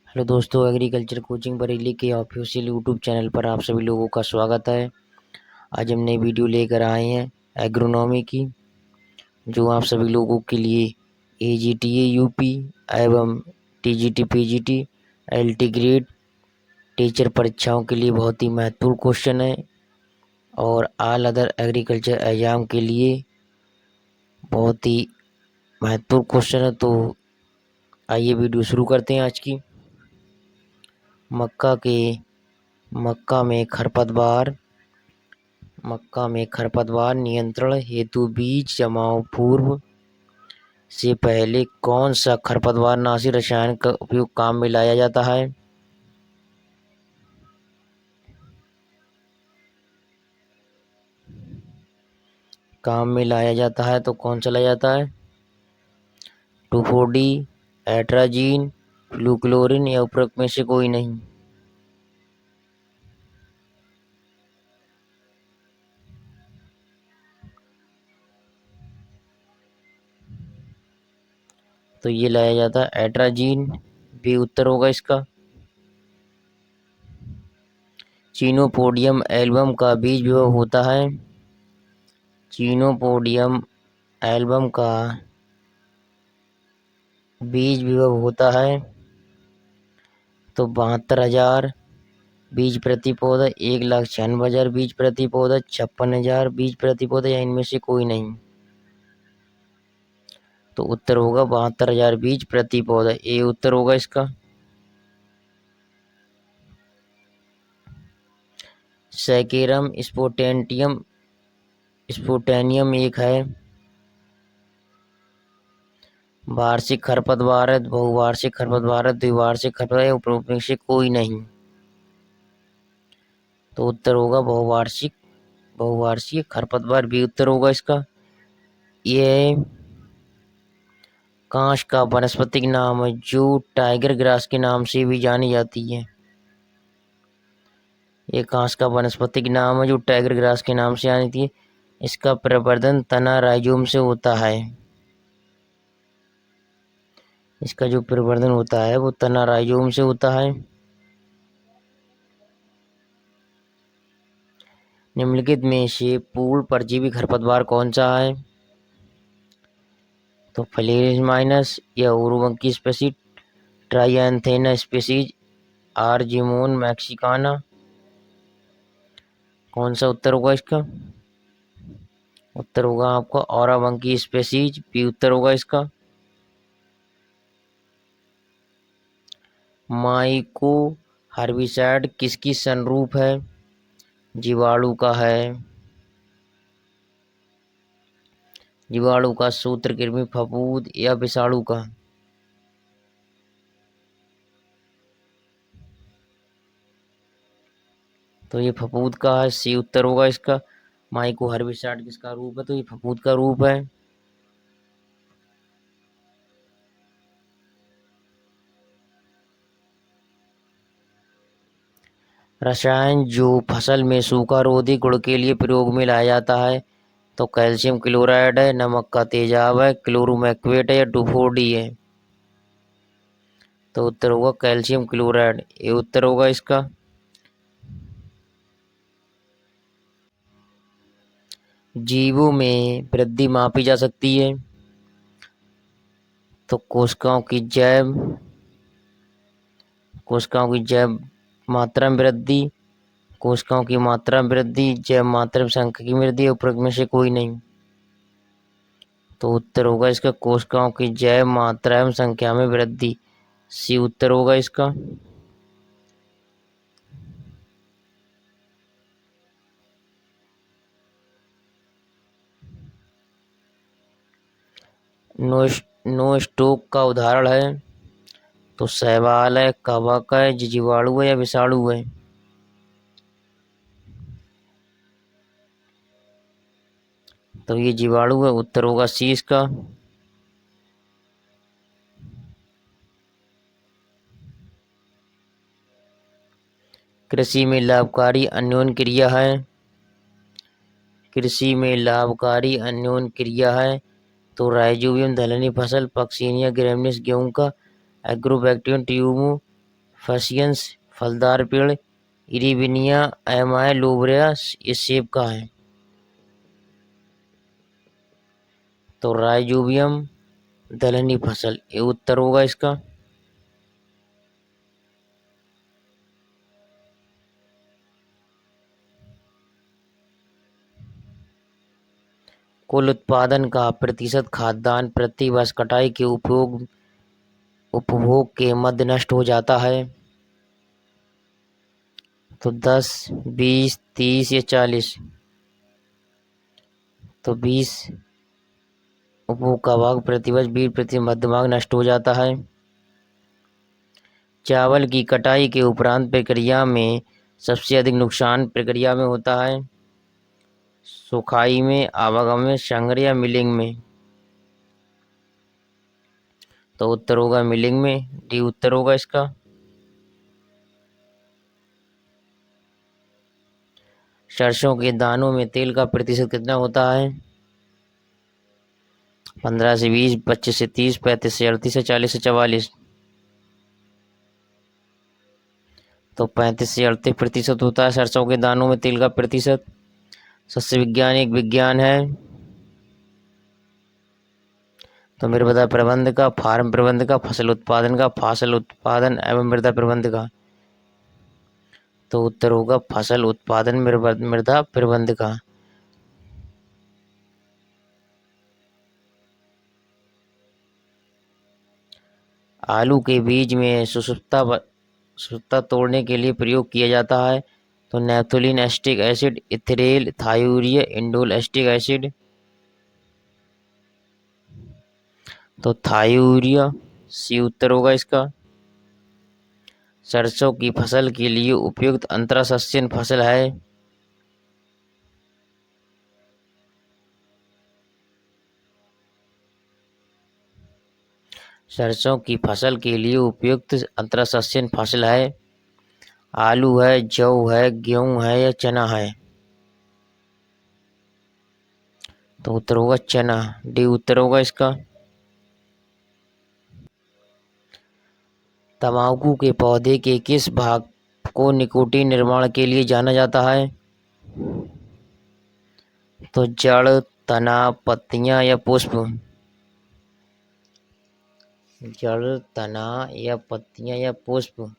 Hello दोस्तों, agriculture coaching Bareilly के official YouTube channel पर आप सभी लोगों का स्वागत है। आज हम नई वीडियो लेकर आए हैं एग्रोनॉमी की, जो आप सभी लोगों के लिए एजीटीए यूपी एवं TGT PGT LT grade teacher परीक्षाओं के लिए बहुत ही महत्वपूर्ण क्वेश्चन है और ऑल अदर एग्रीकल्चर एग्जाम के लिए बहुत ही महत्वपूर्ण क्वेश्चन है। तो आइए वीडियो शुरू करते हैं आज की। मक्का में खरपतवार नियंत्रण हेतु बीज जमाव पूर्व से पहले कौन सा खरपतवारनाशी रसायन का उपयोग काम में लाया जाता है? तो कौन सा लाया जाता है? टूफोडी, एट्राजीन, फ्लूक्लोरिन या उपरोक्त में से कोई नहीं? तो ये लाया जाता है एट्राजीन, भी उत्तर होगा इसका। चीनोपोडियम एल्बम का बीज विभव होता है। चीनोपोडियम एल्बम का बीज विभव होता है तो 72,000 बीज प्रति पौधा, 1,96,000 बीज प्रति पौधा, 56,000 बीज प्रति पौधा या इनमें से कोई नहीं? तो उत्तर होगा 72,000 बीज प्रति पौधा, ये उत्तर होगा इसका। सैकेरम स्पोटेनियम एक है, वार्षिक खरपतवार है, बहुवार्षिक खरपतवार है, द्विवार्षिक खरपतवार है, उपरोक्त में से कोई नहीं? तो उत्तर होगा बहुवार्षिक खरपतवार, भी उत्तर होगा इसका। यह कांच का वनस्पतिक नाम है जो टाइगर ग्रास के नाम से भी जानी जाती है। ये कांच का वनस्पतिक नाम है जो टाइगर ग्रास के नाम से जानी जाती है। इसका प्रवर्धन तना राइजोम से होता है। इसका जो प्रवर्धन होता है वो तना राइजोम से होता है। निम्नलिखित में से पूर्ण परजीवी खरपतवार कौन सा है? तो फ्लेरिस माइनस या उरुवंकी स्पेसीज, ट्राइएंथेना स्पेसीज, आर्जिमोन मैक्सिकाना, कौन सा उत्तर होगा इसका? उत्तर होगा आपका औरावंकी स्पेसीज, भी उत्तर होगा इसका। माइको हर्बिसाइड किसकी संरूप है? जीवाणु का है। जीवाणु का, सूत्रकृमि, फफूंद या विषाणु का? तो ये फफूंद का है, सी उत्तर होगा इसका। माइको हर्बिसाइड किसका रूप है? तो ये फफूंद का रूप है। रसायन जो फसल में सूखा रोधी गुण के लिए प्रयोग में लाया जाता है, तो कैल्शियम क्लोराइड है, नमक का तेजाब है, क्लोरोमैक्वेट है या टूफोडी है? तो उत्तर होगा कैल्शियम क्लोराइड, ये उत्तर होगा इसका। जीवों में वृद्धि मापी जा सकती है, तो कोशिकाओं की जैव मात्रा में वृद्धि, कोशिकाओं की मात्रा में वृद्धि, जैव मात्रा में संख्या की वृद्धि, उपरोक्त में से कोई नहीं? तो उत्तर होगा इसका कोशिकाओं की जैव मात्रा एवं संख्या में वृद्धि, सी उत्तर होगा इसका। नो स्टोक का उदाहरण है, तो शैवाल है, कवक है, जीवाणु है या विषाणु है? तो ये जीवाणु है, उत्तर होगा सी इसका। कृषि में लाभकारी अन्योन्य क्रिया है। कृषि में लाभकारी अन्योन्य क्रिया है, तो राइजोबियम दलहनी फसल, पक्सिनिया ग्रैमिनीस गेहूं का, एग्रोबैक्टीरियम ट्यूबरोम फसियंस फलदार पेड़, इरिविनिया एमाय लोबरिया ये सेब का है। तो राइजोबियम दलहनी फसल, ये उत्तर होगा इसका। कुल उत्पादन का प्रतिशत खाद्यान्न प्रति वर्ष कटाई के उपभोग के मध्य नष्ट हो जाता है। तो 10, 20, 30 या 40। तो 20 उपभोग का भाग प्रतिवर्ष 20% मध्य भाग नष्ट हो जाता है। चावल की कटाई के उपरांत प्रक्रिया में सबसे अधिक नुकसान प्रक्रिया में होता है, सुखाई में, आवागमन में, संग्रह या मिलिंग में। तो उत्तर होगा मिलिंग में, डी उत्तर होगा इसका। सरसों के दानों में तेल का प्रतिशत कितना होता है? 15 से 20, 25 से 30, 35 से 38 से 40 से 44। तो 35 से 38% होता है सरसों के दानों में तेल का प्रतिशत। सस्य विज्ञान एक विज्ञान है। तो मृदा प्रबंध का, फार्म प्रबंध का, फसल उत्पादन एवं मृदा प्रबंध का। तो उत्तर होगा फसल उत्पादन मृदा प्रबंध का। आलू के बीज में सुषुप्ता तोड़ने के लिए प्रयोग किया जाता है। तो naphthalene acetic acid, ethrel, thiourea, indole acetic acid. तो थायूरिया सी उत्तर होगा इसका। सरसों की फसल के लिए उपयुक्त अंतरसस्यन फसल है। सरसों की फसल के लिए उपयुक्त अंतरसस्यन फसल है, आलू है, जौ है, गेहूं है या चना है। तो उत्तर होगा चना, डी उत्तर होगा इसका। तंबाकू के पौधे के किस भाग को निकोटीन निर्माण के लिए जाना जाता है? तो जड़, तना, पत्तियां या पुष्प। जड़, तना या पत्तियां या पुष्प।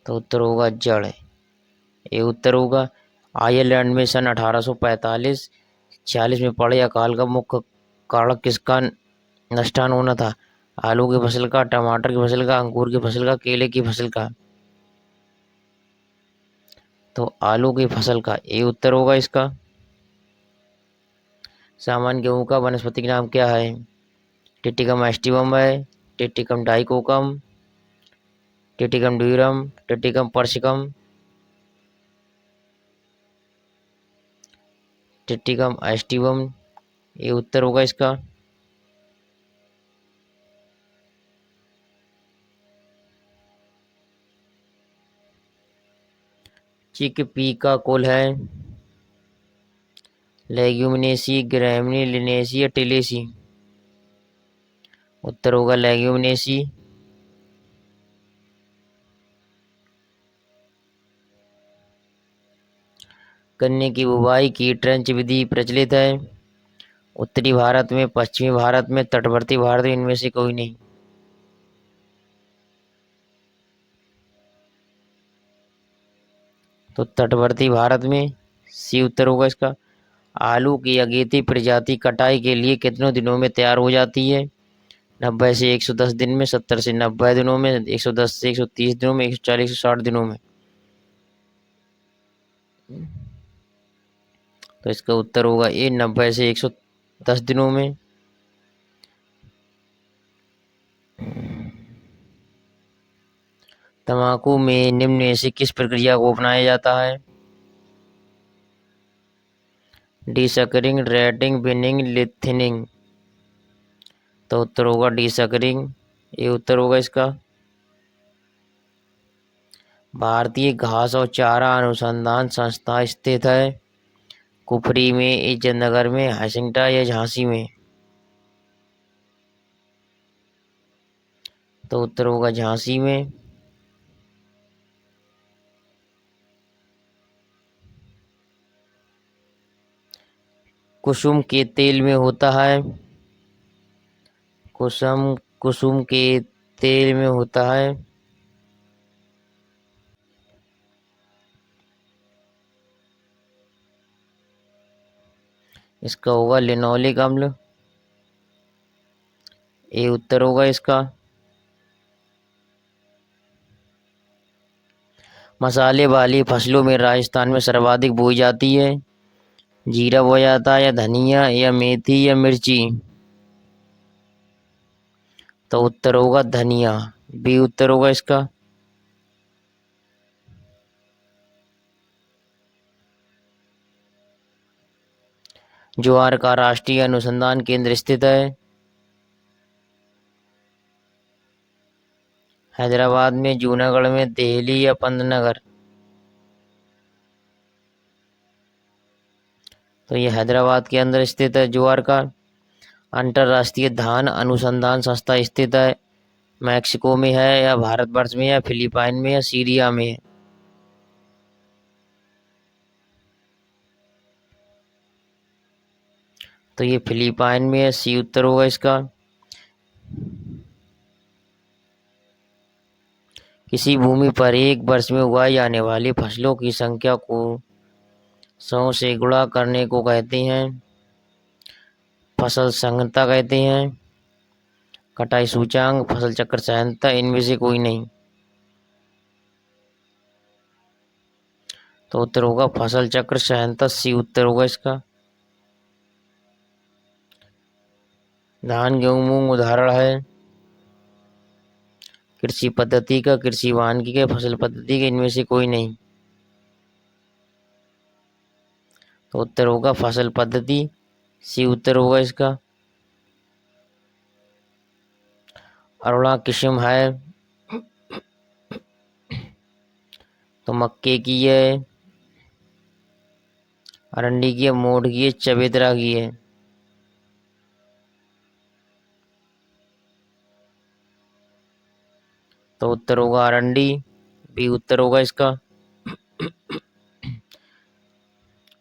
तो उत्तर होगा जड़, ये उत्तर होगा। आयरलैंड में सन 1845-46 में पड़े अकाल का मुख्य कारण किसका नष्टान होना था? आलू की फसल का, टमाटर की फसल का, अंगूर की फसल का, केले की फसल का। तो आलू की फसल का, ये उत्तर होगा इसका। सामान्य गेहूं का वनस्पतिक नाम क्या है? टिटिकम एस्टिवम है, Triticum dicoccum, Triticum durum, Triticum persicum. Triticum aestivum, ये उत्तर होगा इसका। चिकपी का कुल है लेग्यूमिनेसी, ग्रैमिनी, लिनेसी या टिलेसी। उत्तर होगा लेग्यूमिनेसी। गन्ने की बुवाई की ट्रेंच विधि प्रचलित है, उत्तरी भारत में, पश्चिमी भारत में, तटवर्ती भारत में, इनमें से कोई नहीं। तो तटवर्ती भारत में, सी उत्तर होगा इसका। आलू की अगेती प्रजाति कटाई के लिए कितनों दिनों में तैयार हो जाती है? 90 से 110 दिन में, 70 से 90 दिनों में, 110 से 130 दिनों में, 140 से 60 दिनों में। तो इसका उत्तर होगा ये 90 से 110 दिनों में। तंबाकू में निम्न में से किस प्रक्रिया को अपनाया जाता है? डीसकरिंग, रेटिंग, बिनिंग, लिथिनिंग। तो उत्तर होगा डीसकरिंग, ये उत्तर होगा इसका। भारतीय घास और चारा अनुसंधान संस्था स्थित है कुफरी में, इज्जतनगर में, हसिंगटा या झांसी में। तो उत्तर होगा झांसी में। कुसुम के तेल में होता है। कुसुम कुसुम के तेल में होता है। इसका होगा लिनोलिक अम्ल। ये उत्तर होगा इसका। मसाले वाली फसलों में राजस्थान में सर्वाधिक बोई जाती है। जीरा बोया जाता है, या धनिया, या मेथी, या मिर्ची। तो उत्तर होगा धनिया। बी उत्तर होगा इसका। ज्वार का राष्ट्रीय अनुसंधान केंद्र स्थित है। हैदराबाद में, जूनागढ़ में, दिल्ली, या पंतनगर। तो ये हैदराबाद के अंदर स्थित है ज्वार का। अंतर्राष्ट्रीय धान अनुसंधान संस्था स्थित है मैक्सिको में है, या भारतवर्ष में, या फिलीपाइन में, या सीरिया में है। तो ये फिलीपाइन में है। सी उत्तर होगा इसका। किसी भूमि पर एक वर्ष में उगाई जाने वाली फसलों की संख्या को 100 से गुणा करने को कहते हैं फसल संगतता कहते हैं, कटाई सूचांक, फसल चक्र सहायता, इनमें से कोई नहीं। तो उत्तर होगा फसल चक्र सहायता। सी उत्तर होगा इसका। धान, गेहूं, मूंग उदाहरण है कृषि पद्धति का, कृषि वानिकी का, फसल पद्धति का, इनमें से कोई नहीं। तो उत्तर होगा फसल पद्धति। सी उत्तर होगा इसका। अरुणा किस्म है तो मक्के की है, अरंडी की है, मोठ की है, चबेतरा की है। तो उत्तर होगा अरंडी। बी उत्तर होगा इसका।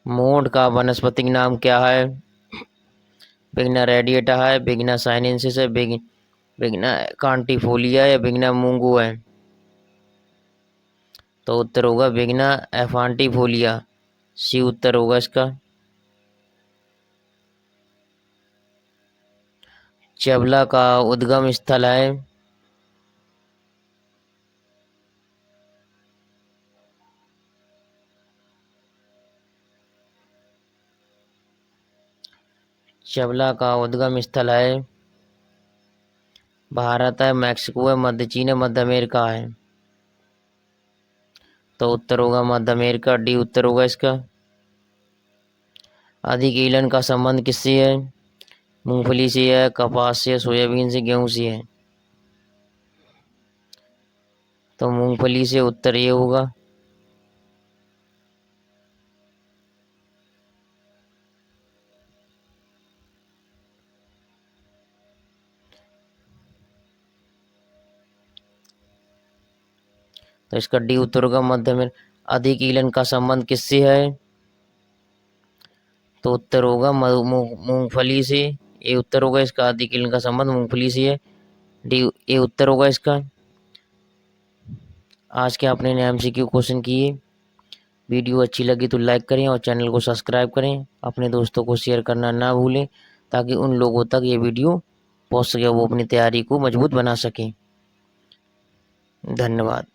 मोठ का वनस्पतिक नाम क्या है? बिगना रेडिएटा है, बिगना साइनेंसिस है, बिगना कांटिफोलिया या बिगना मूंगू है। तो उत्तर होगा बिगना एफांटिफोलिया। सी उत्तर होगा इसका। चबला का उद्गम स्थल है। चबला का उद्गम स्थल है भारत है, मैक्सिको है, मध्य चीन है, मध्य अमेरिका है। तो उत्तर होगा मध्य अमेरिका। डी उत्तर होगा इसका। अधिक ईंधन का संबंध किससे है? मूंगफली से है, कपास से, सोयाबीन से, गेहूं से है। तो मूंगफली से उत्तर ये होगा। तो इसका डी उत्तर होगा मध्य में। अधिक ईंधन का संबंध किससे है? तो उत्तर होगा मूंगफली से। ये उत्तर होगा इसका। अधिक ईंधन का संबंध मूंगफली से है। डी ये उत्तर होगा इसका। आज के अपने ने MCQ क्वेश्चन किए। वीडियो अच्छी लगी तो लाइक करें और चैनल को सब्सक्राइब करें। अपने दोस्तों को शेयर करना ना भूलें ताकि उन लोगों तक ये वीडियो पहुंच सके, वो अपनी तैयारी को मजबूत बना सकें। धन्यवाद।